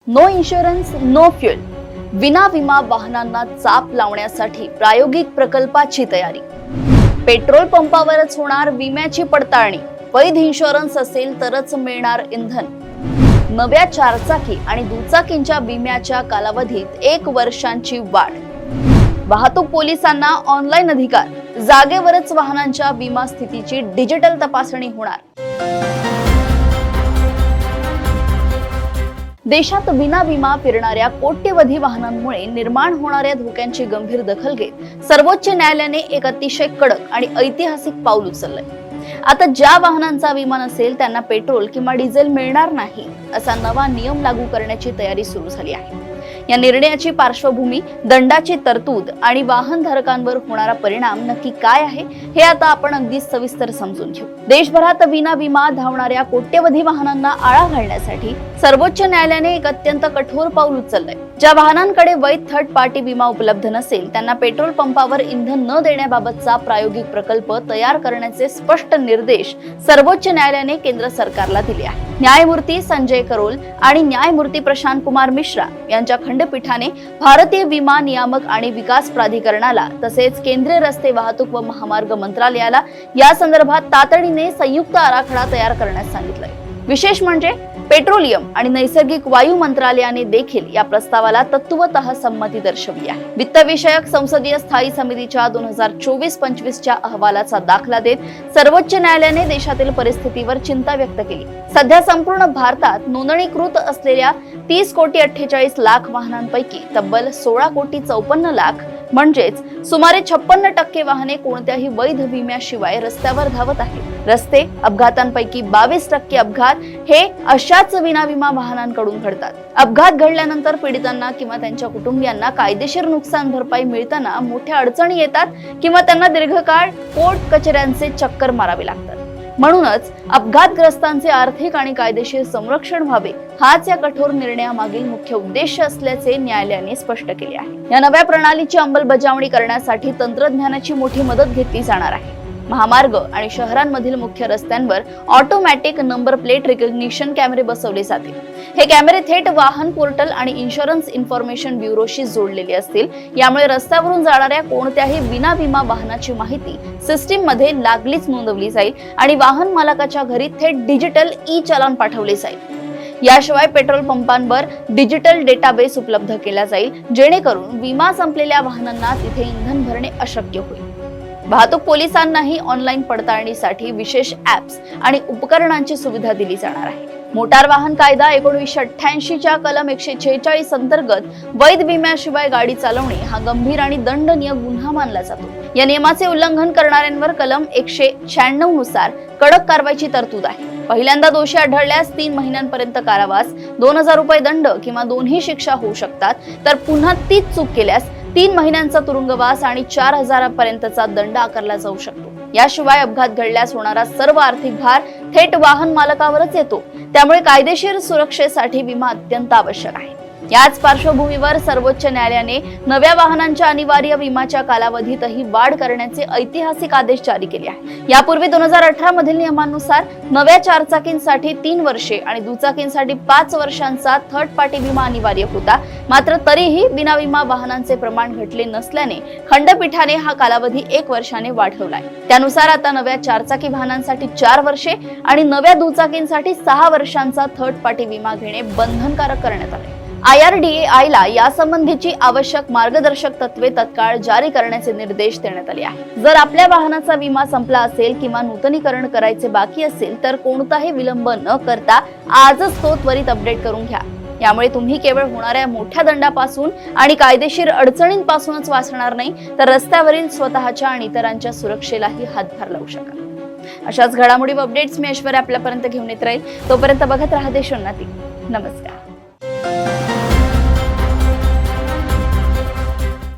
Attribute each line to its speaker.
Speaker 1: No insurance no fuel, विना विमा वाहनांना चाप लावण्यासाठी प्रायोगिक प्रकल्पाची तयारी। पेट्रोल पंपावरच होणार विम्याची पडताळणी, वैध इन्शुरन्स असेल तरच मिळणार इंधन। नव्या चारचाकी आणि दुचाकींच्या विम्याच्या कालावधीत 1 वर्षांची वाढ। वाहतूक पोलिसांना ऑनलाईन अधिकार, जागेवरच वाहनांच्या विमा स्थितीची डिजिटल तपासणी होणार। देशात विना विमा फिरणाऱ्या कोट्यवधी वाहनांमुळे निर्माण होणाऱ्या धोक्यांची गंभीर दखल घेत सर्वोच्च न्यायालयाने एक अतिशय कडक आणि ऐतिहासिक पाऊल उचललंय। आता ज्या वाहनांचा विमा नसेल त्यांना पेट्रोल किंवा डिझेल मिळणार नाही असा नवा नियम लागू करण्याची तयारी सुरू झाली आहे। या निर्णयाची पार्श्वभूमी, दंडाची तरतूद आणि वाहन धारकांवर होणारा परिणाम नक्की काय आहे हे आता आपण अगदी सविस्तर समजून घेऊ। देशभरात विना विमा धावणाऱ्या कोट्यवधी वाहनांना आळा घालण्यासाठी सर्वोच्च न्यायालयाने एक अत्यंत कठोर पाऊल उचललंय। ज्या वाहनांकडे वैध थर्ड पार्टी विमा उपलब्ध नसेल त्यांना पेट्रोल पंपावर इंधन न देण्याबाबतचा प्रायोगिक प्रकल्प तयार करण्याचे स्पष्ट निर्देश सर्वोच्च न्यायालयाने केंद्र सरकारला दिले आहेत। न्यायमूर्ती संजय करोल आणि न्यायमूर्ती प्रशांत कुमार मिश्रा यांच्या खंडपीठाने भारतीय विमा नियामक आणि विकास प्राधिकरणाला तसेच केंद्रीय रस्ते वाहतूक व महामार्ग मंत्रालयाला या संदर्भात तातडीने संयुक्त आराखडा तयार करण्यास सांगितलंय। विशेष म्हणजे पेट्रोलियम आणि नैसर्गिक वायू मंत्रालयाने देखील या प्रस्तावाला तत्वतः संमती दर्शवली आहे। वित्तविषयक संसदीय स्थायी समितीच्या 2024-25 च्या अहवालाचा दाखला देत सर्वोच्च न्यायालयाने देशातील परिस्थितीवर चिंता व्यक्त केली। सध्या संपूर्ण भारतात नोंदणीकृत असलेल्या 30 कोटी 48 लाख वाहनांपैकी तब्बल 16 कोटी 54 लाख म्हणजेच सुमारे 56% वाहने कोणत्याही वैध विम्याशिवाय रस्त्यावर धावत आहेत। रस्ते अपघातांपैकी 22% अपघात हे अशाच विनाविमा वाहनांकडून घडतात। अपघात घडल्यानंतर पीडितांना किंवा त्यांच्या कुटुंबियांना कायदेशीर नुकसान भरपाई मिळताना मोठ्या अडचणी येतात किंवा त्यांना दीर्घकाळ कोर्ट कचेऱ्यांचे चक्कर मारावे लागतात। म्हणूनच अपघातग्रस्तांचे आर्थिक आणि कायदेशीर संरक्षण व्हावे हाच या कठोर निर्णयामागील मुख्य उद्देश असल्याचे न्यायालयाने स्पष्ट केले आहे। या नव्या प्रणालीची अंमलबजावणी करण्यासाठी तंत्रज्ञानाची मोठी मदत घेतली जाणार आहे। महामार्ग आणि शहरांमधील मुख्य रस्त्यांवर ऑटोमॅटिक नंबर प्लेट रिकग्निशन कॅमेरे बसवले जातील। हे कॅमेरे थेट वाहन पोर्टल आणि इन्शुरन्स इन्फॉर्मेशन ब्युरोशी जोडलेले असतील। यामुळे रस्त्यावरून जाणाऱ्या कोणत्याही विना विमा वाहनाची माहिती सिस्टीम मध्ये लागलीच नोंदवली जाईल आणि वाहन मालकाच्या घरी थेट डिजिटल ई चालान पाठवले जाईल। याशिवाय पेट्रोल पंपांवर डिजिटल डेटाबेस उपलब्ध केला जाईल, जेणेकरून विमा संपलेल्या वाहनांना तिथे इंधन भरणे अशक्य होईल। वाहतूक पोलिसांनाही ऑनलाईन पडताळणीसाठी विशेष ॲप्स आणि उपकरणांची सुविधा दिली जाणार आहे। मोटार वाहन कायदा 1988 च्या कलम 146 अंतर्गत वैध विम्याशिवाय गाडी चालवणे हा गंभीर आणि दंडनीय गुन्हा मानला जातो। या नियमाचे उल्लंघन करणाऱ्यांवर कलम 196 नुसार कडक कारवाईची तरतूद आहे। पहिल्यांदा दोषी आढळल्यास 3 महिन्यांपर्यंत कारावास, 2000 रुपये दंड किंवा दोन्ही शिक्षा होऊ शकतात, तर पुन्हा तीच चूक केल्यास 3 महिन्यांचा तुरुंगवास आणि 4000 पर्यंतचा दंड आकारला जाऊ शकतो। याशिवाय अपघात घडल्यास होणारा सर्व आर्थिक भार थेट वाहन मालकावरच येतो। त्यामुळे कायदेशीर सुरक्षेसाठी विमा अत्यंत आवश्यक आहे। याच पार्श्वभूमीवर सर्वोच्च न्यायालयाने नव्या वाहनांच्या अनिवार्य विमाच्या कालावधीतही वाढ करण्याचे ऐतिहासिक आदेश जारी केले आहेत। यापूर्वी 2018 मधील नियमानुसार नव्या चारचाकींसाठी 3 वर्षे आणि दुचाकींसाठी 5 वर्षांचा थर्ड पार्टी विमा अनिवार्य होता। मात्र तरीही विनाविमा वाहनांचे प्रमाण घटले नसल्याने खंडपीठाने हा कालावधी 1 वर्षाने वाढवलाय। त्यानुसार आता नव्या चारचाकी वाहनांसाठी 4 वर्षे आणि नव्या दुचाकींसाठी 6 वर्षांचा थर्ड पार्टी विमा घेणे बंधनकारक करण्यात आले। IRDAI यासंबंधीची आवश्यक मार्गदर्शक तत्वे तत्काळ जारी करण्याचे निर्देश देण्यात आले आहेत। जर आपल्या वाहनाचा विमा संपला असेल किंवा नूतनीकरण करायचे बाकी असेल तर कोणताही विलंब न करता आजच तो त्वरित अपडेट करून घ्या। यामुळे तुम्ही केवळ होणाऱ्या मोठ्या दंडापासून आणि कायदेशीर अडचणींपासूनच वाचणार नाही, तर रस्त्यावरील स्वतःच्या आणि इतरांच्या सुरक्षेलाही हातभार लावू शकाल। अशाच घडामोडी व अपडेट्स मी ऐश्वर्या आपल्यापर्यंत घेऊन येत राहील। तोपर्यंत बघत राहा देशोन्नती। नमस्कार।